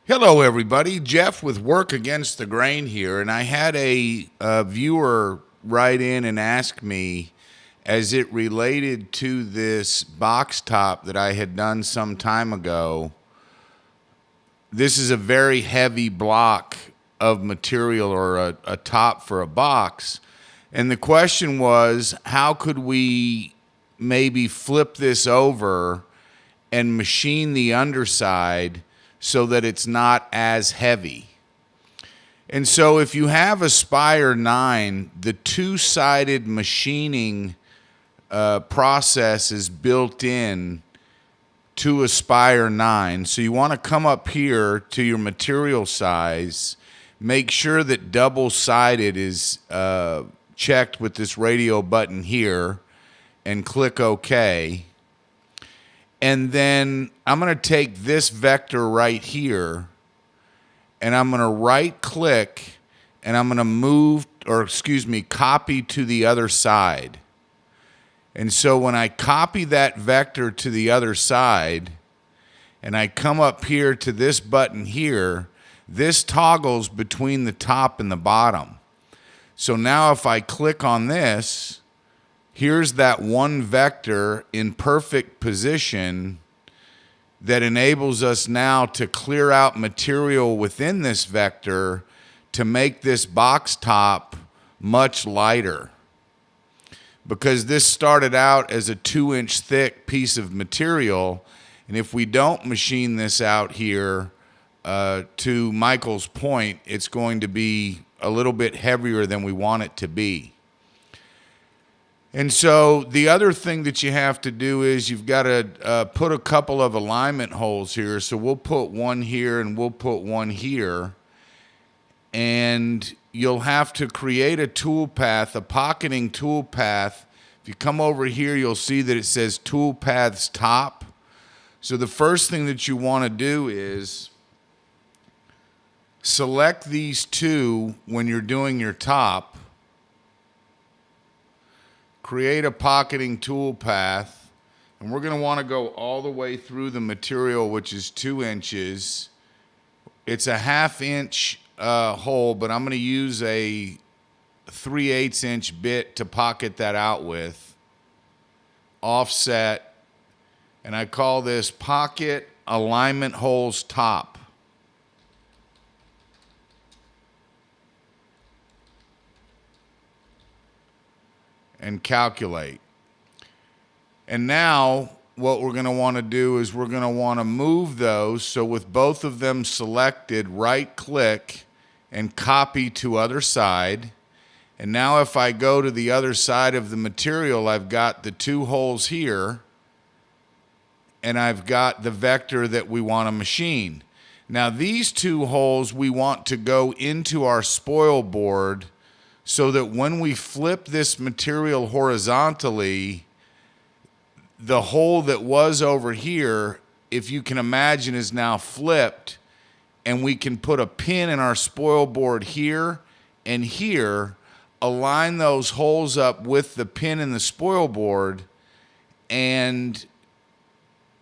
Hello, everybody. Jeff with Work Against the Grain here, and I had a viewer write in and ask me, as it related to this box top that I had done some time ago. This is a very heavy block of material, or a top for a box, and the question was, how could we maybe flip this over and machine the underside so that it's not as heavy? And so if you have a Spire 9, the two-sided machining process is built in to a Spire 9. So you want to come up here to your material size, make sure that double-sided is checked with this radio button here, and click OK. And then I'm going to take this vector right here, and I'm going to right click, and I'm going to move, or excuse me, copy to the other side. And so when I copy that vector to the other side, and I come up here to this button here, this toggles between the top and the bottom. So now if I click on this, here's that one vector in perfect position that enables us now to clear out material within this vector to make this box top much lighter. Because this started out as a 2-inch thick piece of material, and if we don't machine this out here, to Michael's point, it's going to be a little bit heavier than we want it to be. And so the other thing that you have to do is you've got to put a couple of alignment holes here. So we'll put one here and we'll put one here. And you'll have to create a toolpath, a pocketing toolpath. If you come over here, you'll see that it says Toolpaths Top. So the first thing that you want to do is select these two when you're doing your top. Create a pocketing toolpath, and we're going to want to go all the way through the material, which is 2 inches. It's a 1/2 inch hole, but I'm going to use a 3/8 inch bit to pocket that out with. Offset, and I call this Pocket Alignment Holes Top. And calculate. And now what we're going to want to do is we're going to want to move those. So with both of them selected, right click and copy to other side. And now if I go to the other side of the material, I've got the two holes here, and I've got the vector that we want to machine. Now these two holes we want to go into our spoil board, so that when we flip this material horizontally, the hole that was over here, if you can imagine, is now flipped, and we can put a pin in our spoil board here and here, align those holes up with the pin in the spoil board, and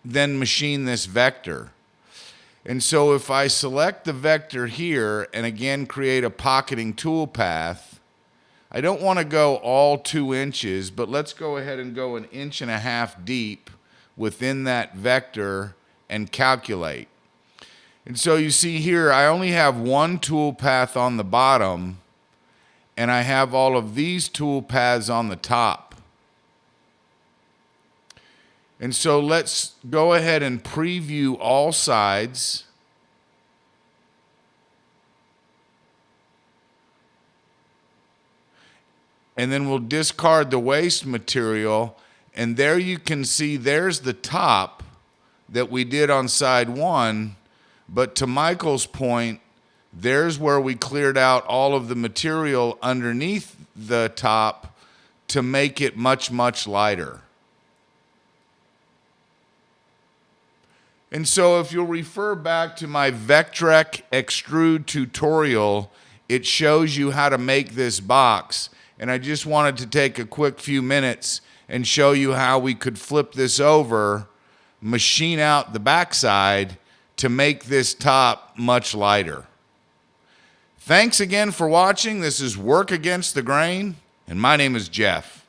then machine this vector. And so if I select the vector here and again create a pocketing toolpath, I don't want to go all 2 inches, but let's go ahead and go 1.5 inches deep within that vector and calculate. And so you see here, I only have one tool path on the bottom, and I have all of these tool paths on the top. And so let's go ahead and preview all sides. And then we'll discard the waste material, and there you can see there's the top that we did on side 1, but to Michael's point, there's where we cleared out all of the material underneath the top to make it much, much lighter. And so if you'll refer back to my Vectrek Extrude tutorial, it shows you how to make this box. And I just wanted to take a quick few minutes and show you how we could flip this over, machine out the backside to make this top much lighter. Thanks again for watching. This is Work Against the Grain, and my name is Jeff.